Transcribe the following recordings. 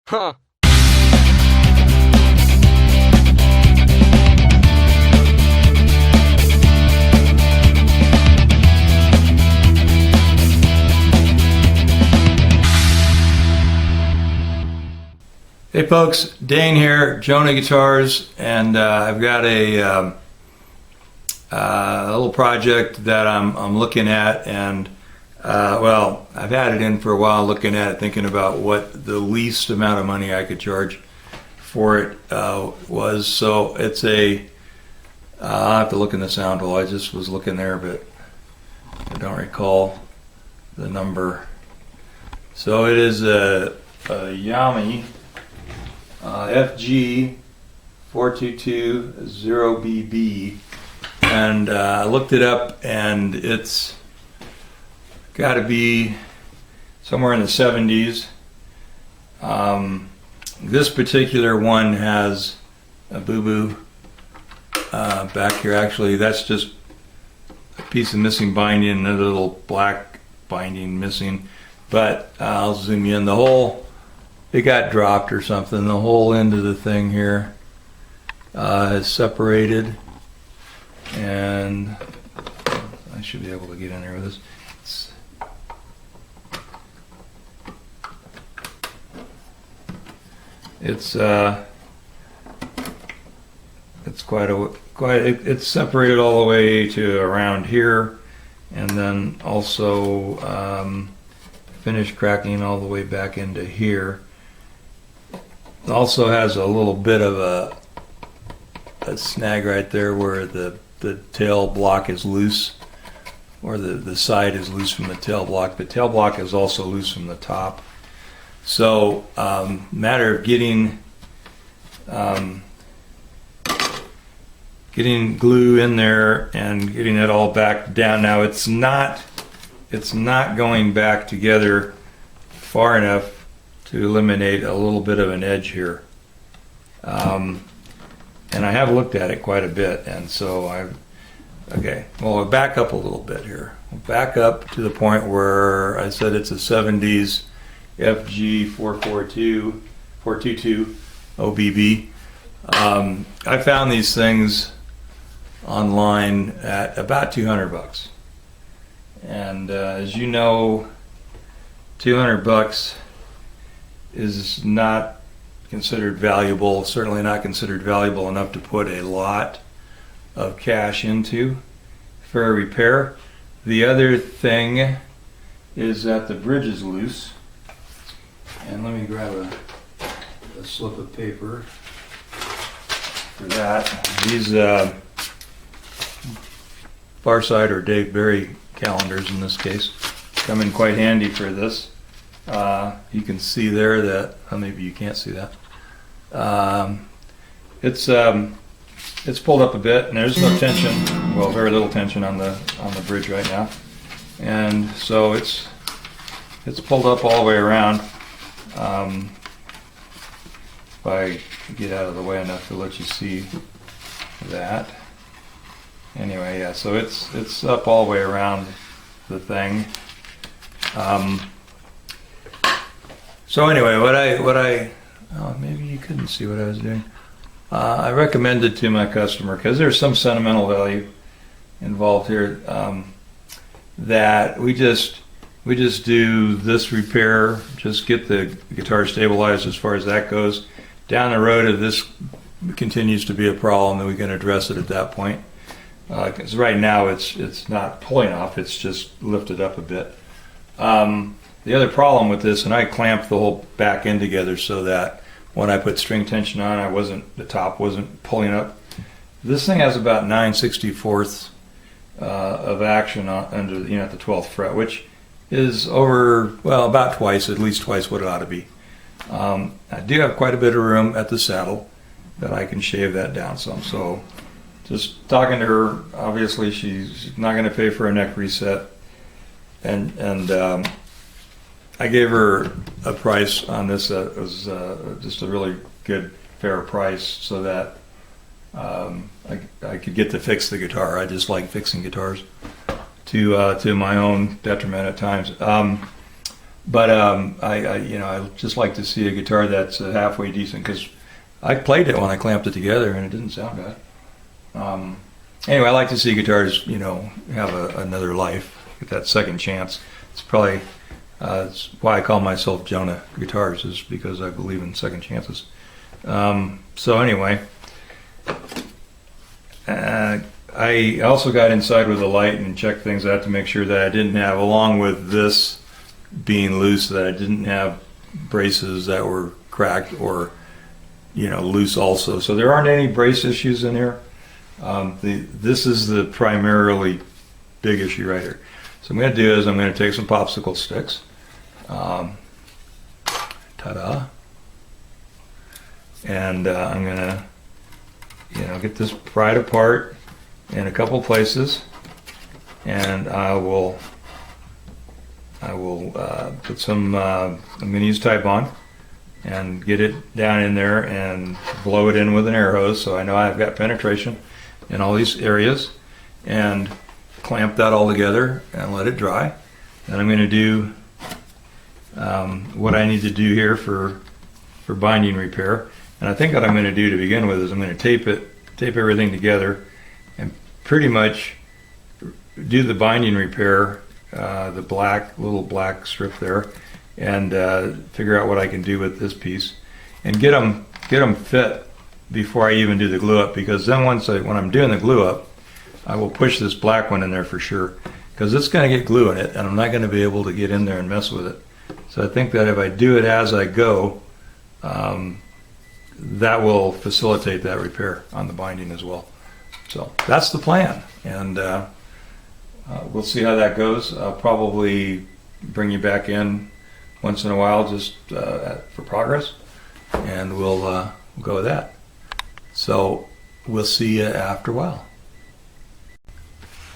Huh. Hey folks, Dane here, Jonah Guitars, and I've got a little project that I'm looking at, and well, I've had it in for a while, looking at it, thinking about what the least amount of money I could charge for it was. So it's I'll have to look in the sound hole. I just was looking there, but I don't recall the number. So it is a Yammi FG 4220BB, and I looked it up, and it's got to be somewhere in the 70s. This particular one has a boo-boo back here. Actually, that's just a piece of missing binding and a little black binding missing, but I'll zoom you in. The whole, it got dropped or something. The whole end of the thing here is separated, and I should be able to get in there with this. It's it's separated all the way to around here, and then also finished cracking all the way back into here. It also has a little bit of a snag right there where the tail block is loose, or the side is loose from the tail block. The tail block is also loose from the top. So matter of getting glue in there and getting it all back down. Now it's not going back together far enough to eliminate a little bit of an edge here, and I have looked at it quite a bit, and so we'll back up a little bit here. We'll back up to the point where I said it's a 70s FG 422 OBB. I found these things online at about 200 bucks, and as you know, 200 bucks is not considered valuable, certainly not considered valuable enough to put a lot of cash into for a repair. The other thing is that the bridge is loose, and let me grab a slip of paper for that. These Farside or Dave Barry calendars, in this case, come in quite handy for this. You can see there that, maybe you can't see that. It's pulled up a bit, and there's no tension. Well, very little tension on the bridge right now, and so it's pulled up all the way around. If I get out of the way enough to let you see that. Anyway, yeah, so it's up all the way around the thing. So anyway, maybe you couldn't see what I was doing. I recommended to my customer, because there's some sentimental value involved here, that we just do this repair, just get the guitar stabilized as far as that goes. Down the road, if this continues to be a problem, then we can address it at that point. Because right now it's not pulling off, it's just lifted up a bit. The other problem with this, and I clamped the whole back end together so that when I put string tension on, the top wasn't pulling up. This thing has about 9/64 of action under, at the 12th fret, which is about at least twice what it ought to be. I do have quite a bit of room at the saddle that I can shave that down some. So just talking to her, obviously she's not going to pay for a neck reset, and I gave her a price on this that was just a really good, fair price, so that I could get to fix the guitar. I just like fixing guitars to my own detriment at times. But I just like to see a guitar that's halfway decent, because I played it when I clamped it together and it didn't sound bad. Anyway, I like to see guitars, have another life, get that second chance. It's probably it's why I call myself Jonah Guitars, is because I believe in second chances. So anyway, I also got inside with the light and checked things out to make sure that I didn't have, along with this being loose, that I didn't have braces that were cracked or loose also. So there aren't any brace issues in here. This is the primarily big issue right here. So I'm going to do is I'm going to take some popsicle sticks. Ta-da! And I'm going to get this pried apart in a couple places, and I will put some I'm going to use Tide-Bond and get it down in there and blow it in with an air hose, so I know I've got penetration in all these areas, and clamp that all together and let it dry. And I'm going to do what I need to do here for binding repair. And I think what I'm going to do to begin with is I'm going to tape everything together and pretty much do the binding repair, the little black strip there, and figure out what I can do with this piece and get them fit before I even do the glue up, because then when I'm doing the glue up, I will push this black one in there for sure, because it's going to get glue in it and I'm not going to be able to get in there and mess with it. So I think that if I do it as I go, that will facilitate that repair on the binding as well. So that's the plan, and we'll see how that goes. I'll probably bring you back in once in a while just for progress, and we'll go with that. So we'll see you after a while.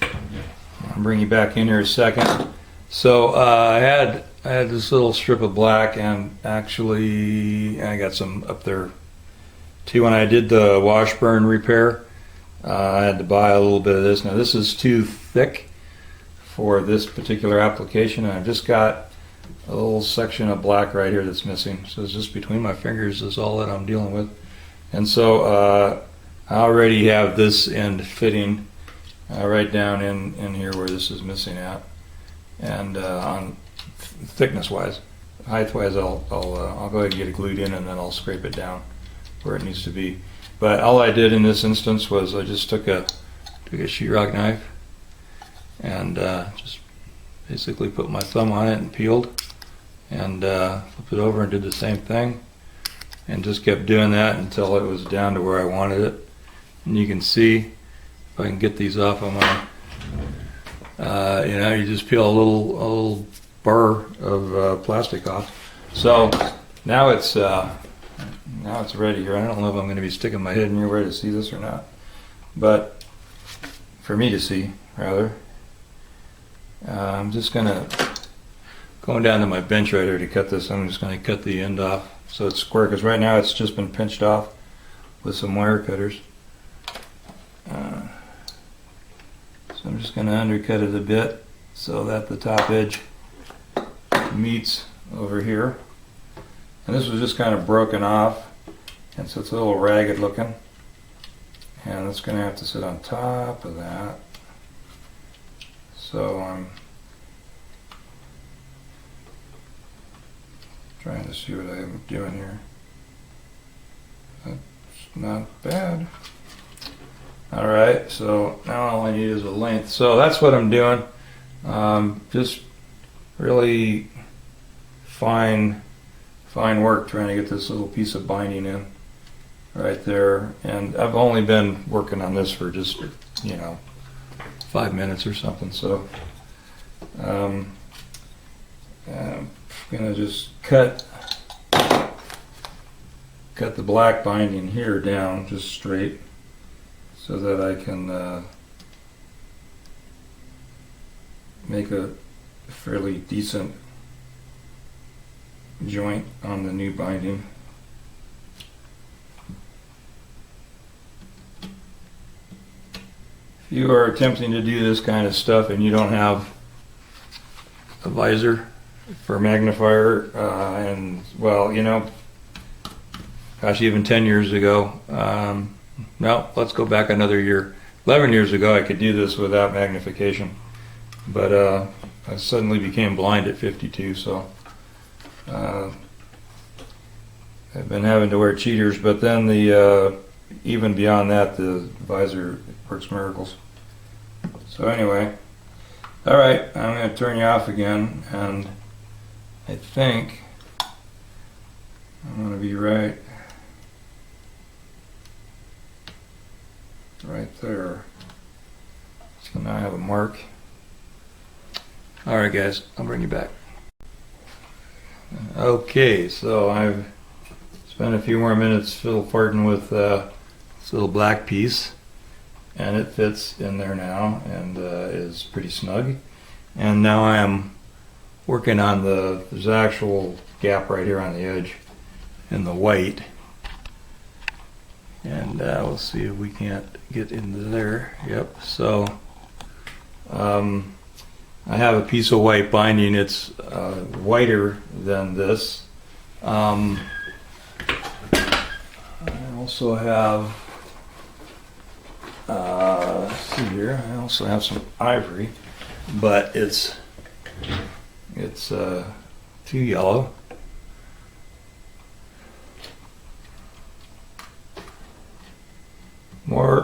I'll bring you back in here a second. So I had this little strip of black, and actually I got some up there too. When I did the Washburn repair, I had to buy a little bit of this. Now this is too thick for this particular application, and I've just got a little section of black right here that's missing. So it's just between my fingers is all that I'm dealing with. And so I already have this end fitting right down in here where this is missing at, and on thickness wise, height wise, I'll go ahead and get it glued in, and then I'll scrape it down where it needs to be. But all I did in this instance was I just took a sheetrock knife and just basically put my thumb on it and peeled, and flipped it over and did the same thing, and just kept doing that until it was down to where I wanted it. And you can see, if I can get these off of my, you just peel a little burr of plastic off. So now it's ready here. I don't know if I'm going to be sticking my head in here where to see this or not, but for me to see, rather. I'm just going down to my bench right here to cut this. I'm just going to cut the end off so it's square, because right now it's just been pinched off with some wire cutters. So I'm just going to undercut it a bit so that the top edge meets over here. And this was just kind of broken off, and so it's a little ragged looking, and it's going to have to sit on top of that. So I'm trying to see what I'm doing here. That's not bad. Alright, so now all I need is a length. So that's what I'm doing. Just really fine work trying to get this little piece of binding in right there. And I've only been working on this for just 5 minutes or something. So I'm gonna just cut the black binding here down just straight, so that I can make a fairly decent joint on the new binding. If you are attempting to do this kind of stuff and you don't have a visor for magnifier, and well, you know, gosh, even 10 years ago, no, let's go back another year. 11 years ago, I could do this without magnification, but I suddenly became blind at 52, so I've been having to wear cheaters. But then even beyond that, the visor works miracles. So anyway, all right, I'm going to turn you off again, and I think I'm going to be right there. So now I have a mark. All right, guys, I'll bring you back. Okay, so I've spent a few more minutes fiddle farting with this little black piece, and it fits in there now and is pretty snug. And now I am working on there's an actual gap right here on the edge in the white, and we'll see if we can't get into there. Yep. So I have a piece of white binding. It's whiter than this. I also have let's see here, I also have some ivory, but it's too yellow.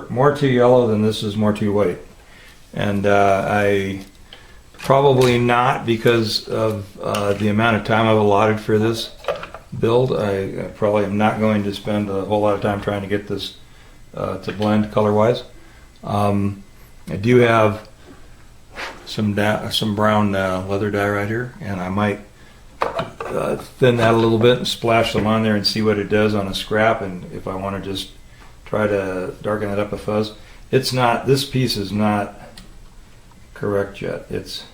More too yellow than this is more too white. And I probably not, because of the amount of time I've allotted for this build. I probably am not going to spend a whole lot of time trying to get this to blend color-wise. I do have some brown leather dye right here, and I might thin that a little bit and splash some on there and see what it does on a scrap, and if I want to just try to darken it up a fuzz. It's not, this piece is not correct yet. It's,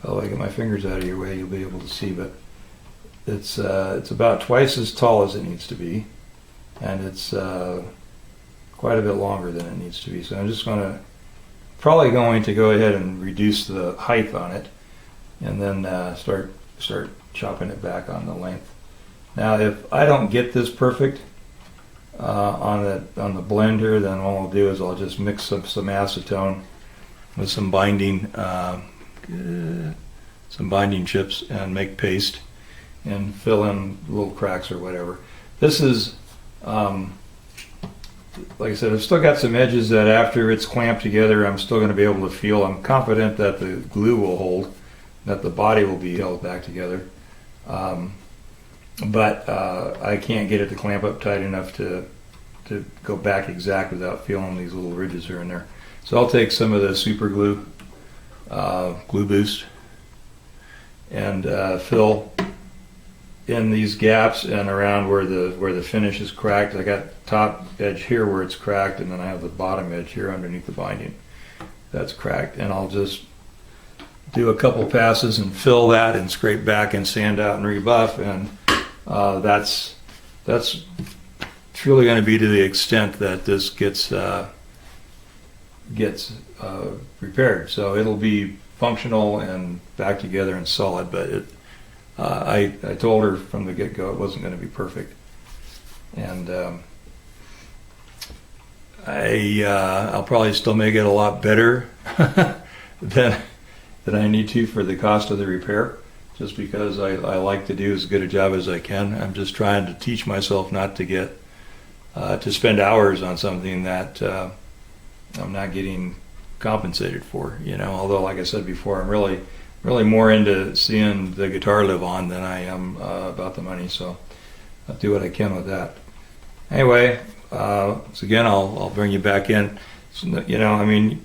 oh, I get my fingers out of your way, you'll be able to see, but it's about twice as tall as it needs to be, and it's quite a bit longer than it needs to be. So I'm just probably going to go ahead and reduce the height on it, and then start chopping it back on the length. Now, if I don't get this perfect on the blender, then what I'll do is I'll just mix up some acetone with some binding chips and make paste and fill in little cracks or whatever. This is like I said, I've still got some edges that after it's clamped together I'm still going to be able to feel. I'm confident that the glue will hold, that the body will be held back together, but I can't get it to clamp up tight enough to go back exact without feeling these little ridges here and there. So I'll take some of the super glue, Glue Boost, and fill in these gaps and around where the finish is cracked. I got top edge here where it's cracked, and then I have the bottom edge here underneath the binding that's cracked, and I'll just do a couple passes and fill that and scrape back and sand out and rebuff, and that's truly going to be to the extent that this gets repaired. So it'll be functional and back together and solid, but I told her from the get-go it wasn't going to be perfect, and I'll probably still make it a lot better than I need to for the cost of the repair, just because I like to do as good a job as I can. I'm just trying to teach myself not to get to spend hours on something that I'm not getting compensated for, you know. Although, like I said before, I'm really more into seeing the guitar live on than I am about the money, so I'll do what I can with that. Anyway, so again, I'll bring you back in. So, you know, I mean,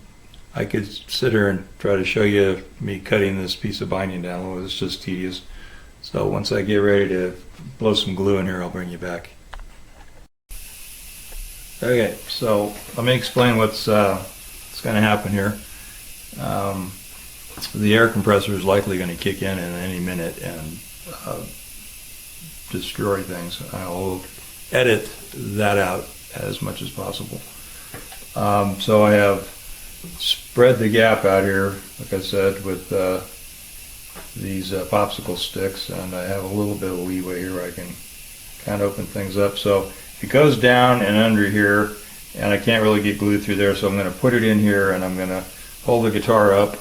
I could sit here and try to show you me cutting this piece of binding down. It's just tedious. So once I get ready to blow some glue in here, I'll bring you back. Okay, so let me explain what's going to happen here. The air compressor is likely going to kick in any minute and destroy things. I'll edit that out as much as possible. So I have spread the gap out here, like I said, with these popsicle sticks, and I have a little bit of leeway here where I can kind of open things up. So it goes down and under here, and I can't really get glue through there, so I'm going to put it in here, and I'm going to hold the guitar up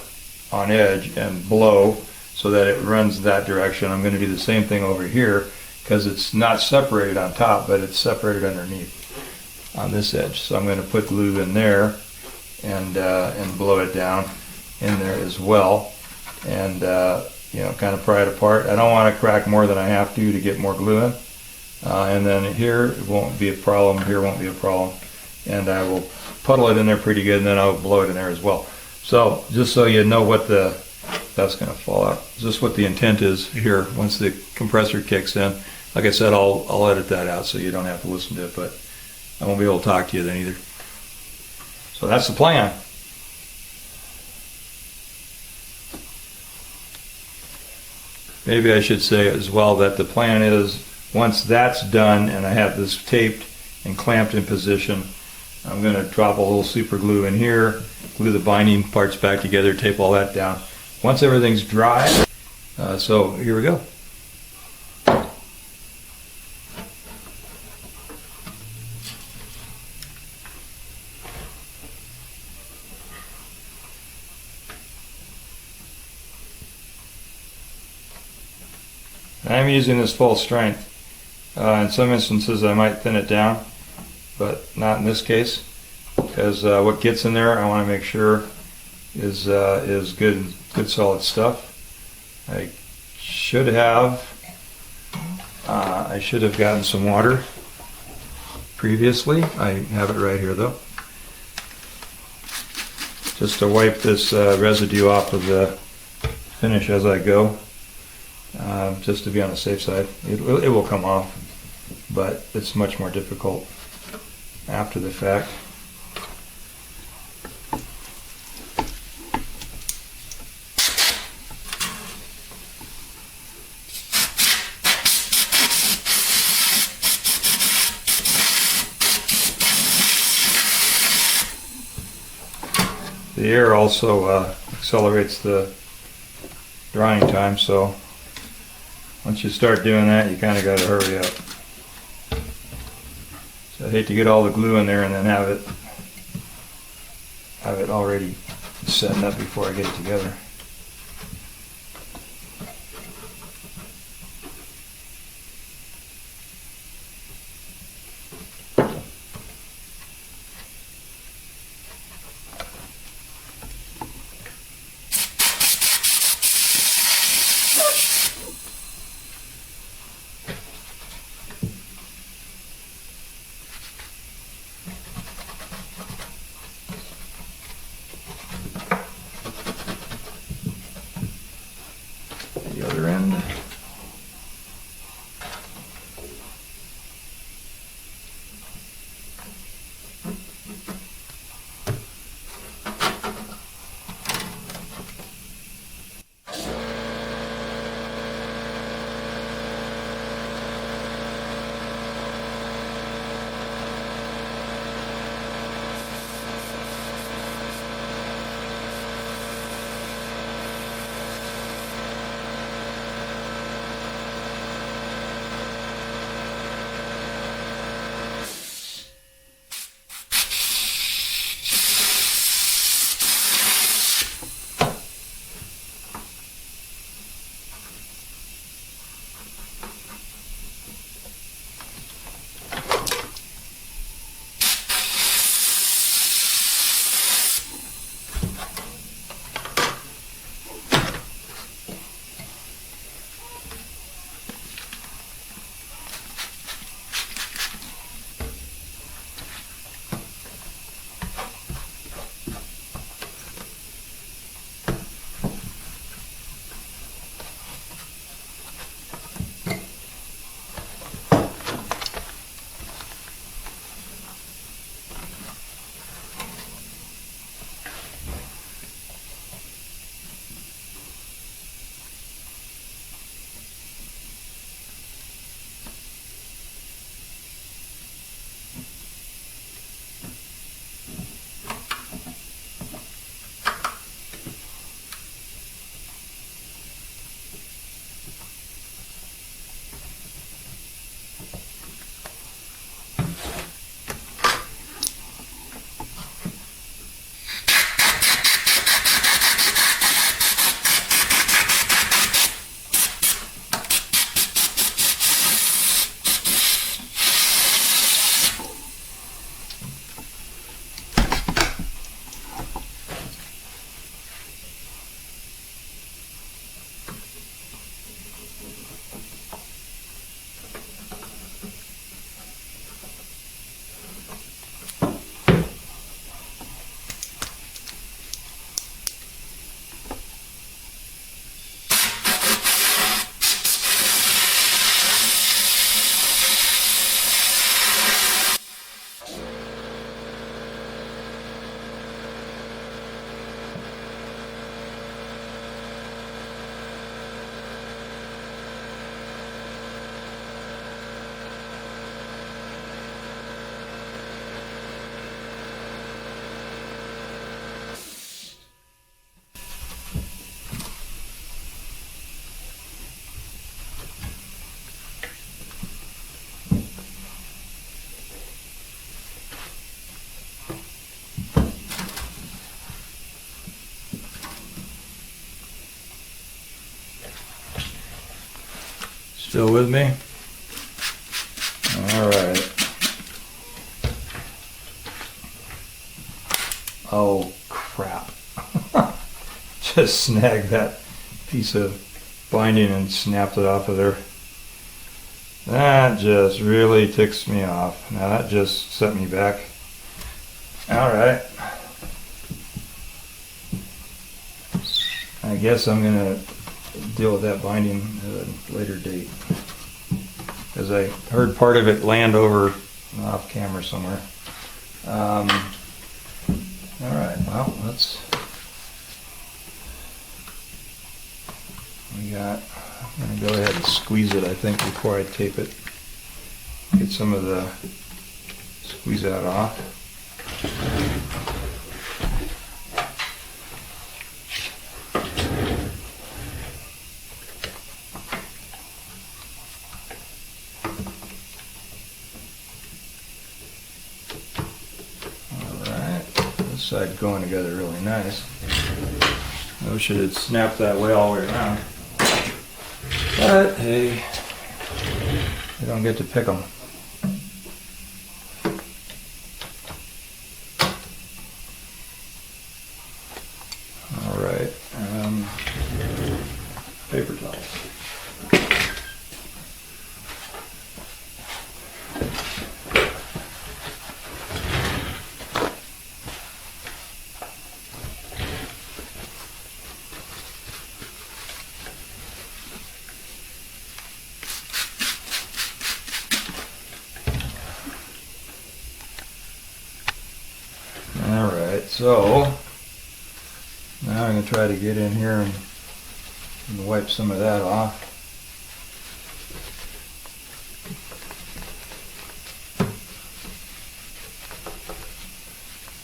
on edge and blow so that it runs that direction. I'm going to do the same thing over here because it's not separated on top, but it's separated underneath on this edge. So I'm going to put glue in there and blow it down in there as well, and you know, kind of pry it apart. I don't want to crack more than I have to get more glue in. And then here it won't be a problem, here won't be a problem, and I will puddle it in there pretty good, and then I'll blow it in there as well. So just so you know what that's going to fall out, just what the intent is here once the compressor kicks in. Like I said, I'll edit that out so you don't have to listen to it, but I won't be able to talk to you then either. So that's the plan. Maybe I should say as well that the plan is, once that's done and I have this taped and clamped in position, I'm going to drop a little super glue in here, glue the binding parts back together, tape all that down. Once everything's dry, so here we go. I'm using this full strength. In some instances I might thin it down, but not in this case, because what gets in there I want to make sure is good solid stuff. I should have gotten some water previously. I have it right here though, just to wipe this residue off of the finish as I go. Just to be on the safe side. It will come off, but it's much more difficult after the fact. The air also accelerates the drying time, so once you start doing that, you kind of got to hurry up. So I hate to get all the glue in there and then have it already set up before I get it together. Still with me? All right. Oh, crap. Just snagged that piece of binding and snapped it off of there. That just really ticks me off. Now that just set me back. All right. I guess I'm gonna deal with that binding at a later date, because I heard part of it land over off camera somewhere. All right. Well, I'm gonna go ahead and squeeze it, I think, before I tape it. Get some of the squeeze out off. This side going together really nice. I wish it had snapped that way all the way around. But hey, you don't get to pick them. All right, paper towels. So now I'm going to try to get in here and wipe some of that off.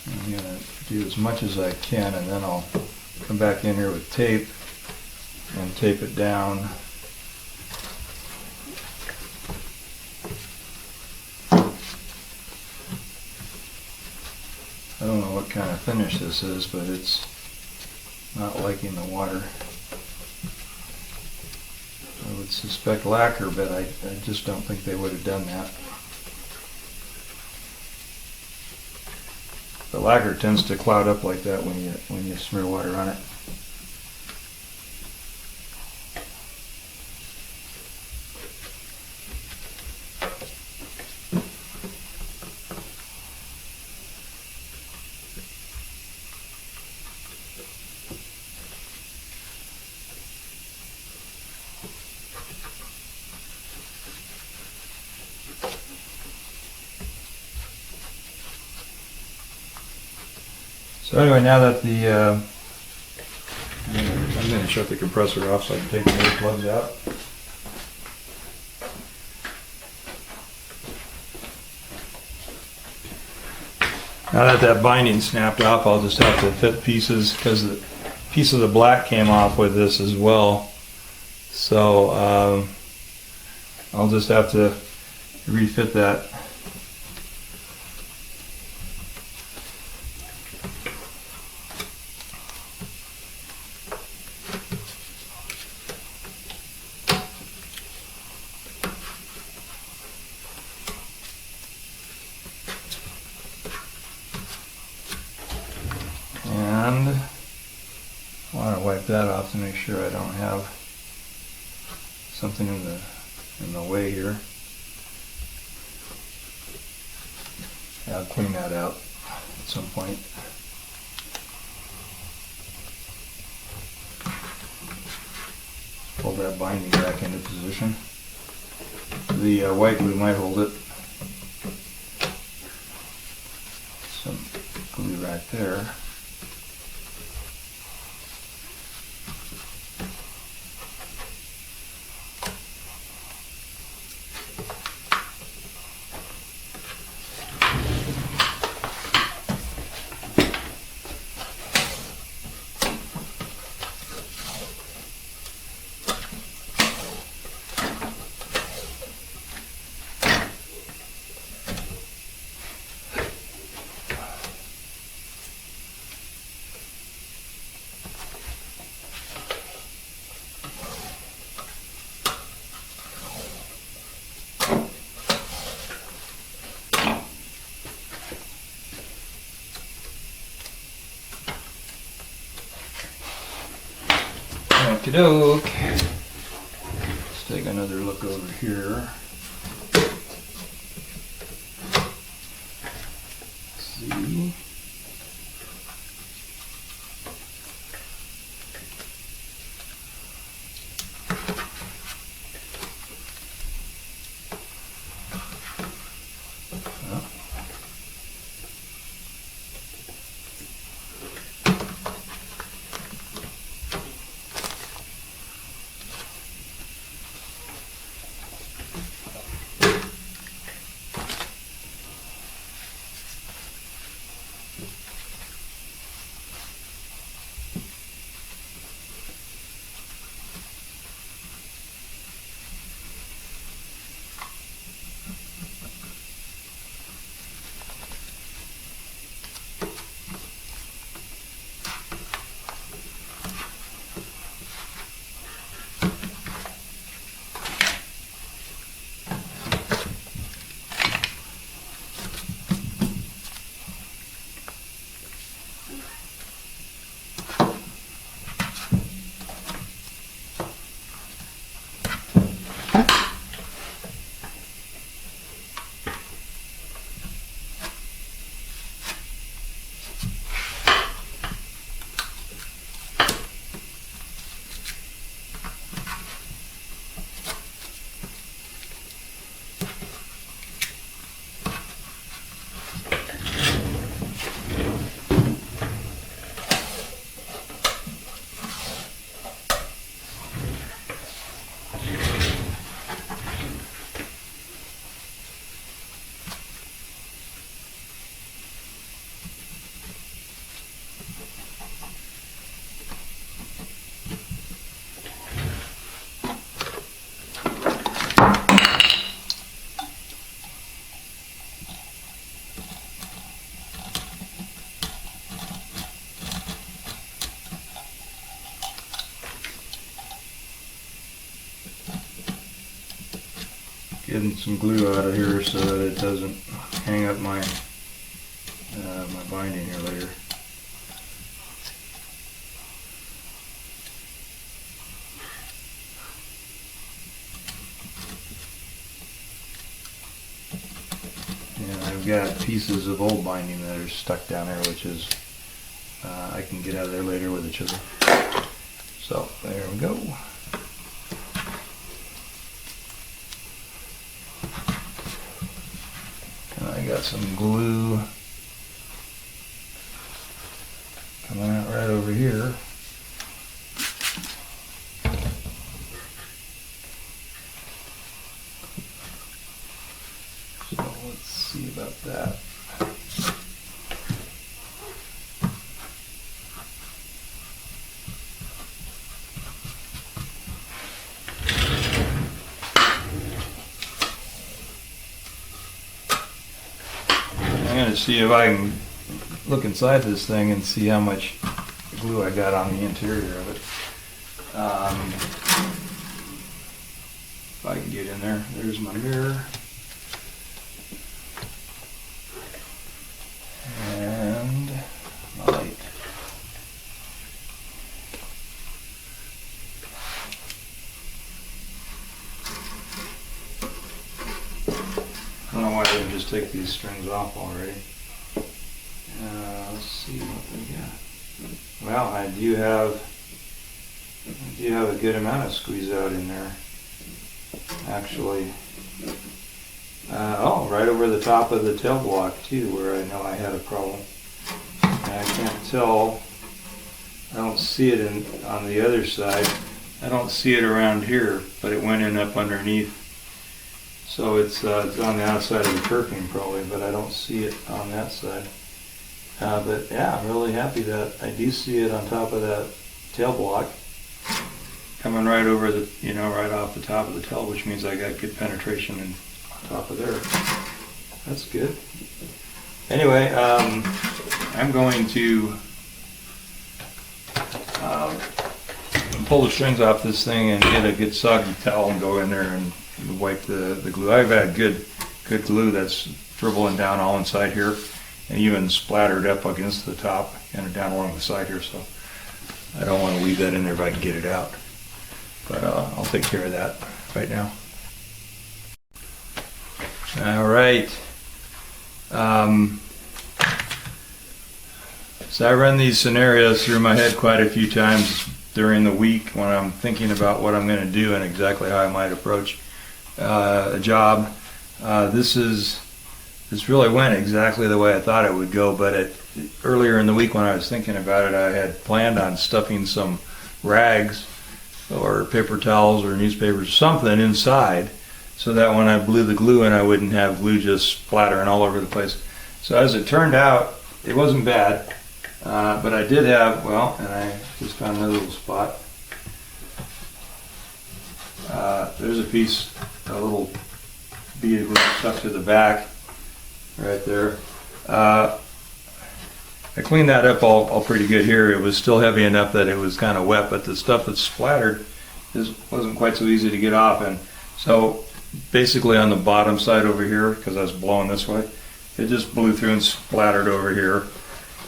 I'm going to do as much as I can, and then I'll come back in here with tape and tape it down. I don't know what kind of finish this is, but it's not liking the water. I would suspect lacquer, but I just don't think they would have done that. The lacquer tends to cloud up like that when you smear water on it. So anyway, now that I'm going to shut the compressor off so I can take the air plugs out. Now that binding snapped off, I'll just have to fit pieces, because the piece of the black came off with this as well. So I'll just have to refit that. And I want to wipe that off to make sure I don't have something in the way here. I'll clean that out at some point. Pull that binding back into position. The white glue might hold it. Some glue right there. doke. Let's take another look over here. See. Getting some glue out of here so that it doesn't hang up my my binding here later. And I've got pieces of old binding that are stuck down there, which is I can get out of there later with a chisel. So there we go. I got some glue coming out right over here. So let's see about that. I'm going to see if I can look inside this thing and see how much glue I got on the interior of it. If I can get in there. There's my mirror. And my light. I don't know why I didn't just take these strings off already. Let's see what we got. Well, I do have a good amount of squeeze out in there. Actually, oh, right over the top of the tail block too, where I know I had a problem. And I can't tell. I don't see it on the other side. I don't see it around here, but it went in up underneath. So it's on the outside of the kerfing probably, but I don't see it on that side. But yeah, I'm really happy that I do see it on top of that tail block, coming right over the, right off the top of the tail, which means I got good penetration on top of there. That's good. Anyway, I'm going to pull the strings off this thing and get a good soggy towel and go in there and wipe the glue. I've had good glue that's dribbling down all inside here and even splattered up against the top and down along the side here, so I don't want to leave that in there if I can get it out. but I'll take care of that right now. All right. So I run these scenarios through my head quite a few times during the week when I'm thinking about what I'm going to do and exactly how I might approach a job. This really went exactly the way I thought it would go, but earlier in the week when I was thinking about it, I had planned on stuffing some rags or paper towels or newspapers, something inside, so that when I blew the glue in, I wouldn't have glue just splattering all over the place. So as it turned out, it wasn't bad, but I did have, well, and I just found another little spot. There's a little bead of glue stuck to the back right there. I cleaned that up all pretty good here. It was still heavy enough that it was kind of wet, but the stuff that splattered wasn't quite so easy to get off. And so basically on the bottom side over here, because I was blowing this way, it just blew through and splattered over here.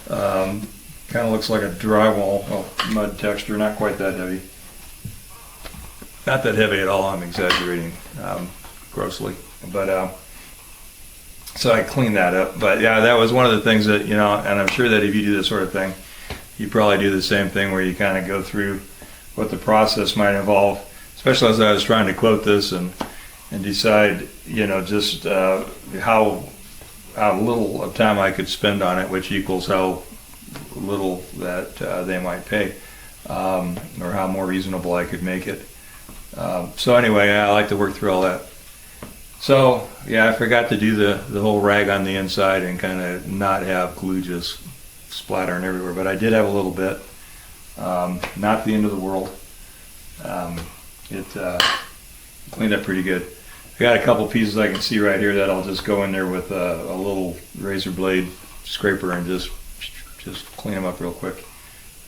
Kind of looks like a drywall, mud texture, not quite that heavy. Not that heavy at all, I'm exaggerating grossly. But so I cleaned that up. But yeah, that was one of the things that, and I'm sure that if you do this sort of thing, you probably do the same thing where you kind of go through what the process might involve, especially as I was trying to quote this and decide, just how little of time I could spend on it, which equals how little that they might pay, or how more reasonable I could make it. So anyway, I like to work through all that. So yeah, I forgot to do the whole rag on the inside and kind of not have glue just splattering everywhere, but I did have a little bit. Not the end of the world. It cleaned up pretty good. I got a couple pieces I can see right here that I'll just go in there with a little razor blade scraper and just clean them up real quick.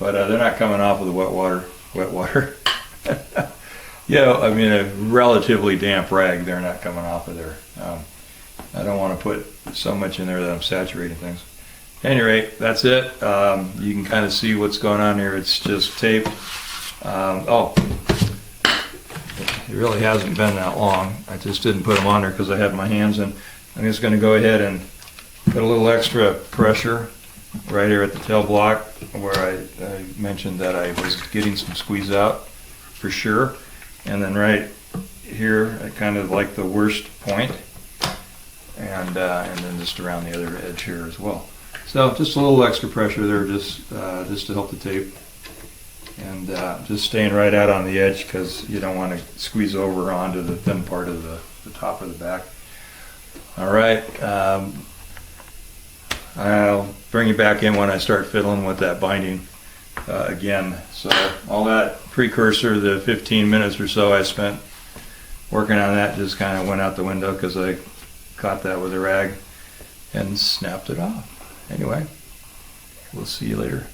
But they're not coming off with the wet water. I mean, a relatively damp rag, they're not coming off of there. I don't want to put so much in there that I'm saturating things. At any rate, that's it. You can kind of see what's going on here. It's just tape. It really hasn't been that long. I just didn't put them on there because I had my hands in. I'm just going to go ahead and put a little extra pressure right here at the tail block where I mentioned that I was getting some squeeze out for sure. And then right here at kind of like the worst point, and then just around the other edge here as well. So just a little extra pressure there, just to help the tape, and just staying right out on the edge because you don't want to squeeze over onto the thin part of the top of the back. All right, I'll bring you back in when I start fiddling with that binding again. So all that precursor, the 15 minutes or so I spent working on that, just kind of went out the window because I caught that with a rag and snapped it off. Anyway, we'll see you later.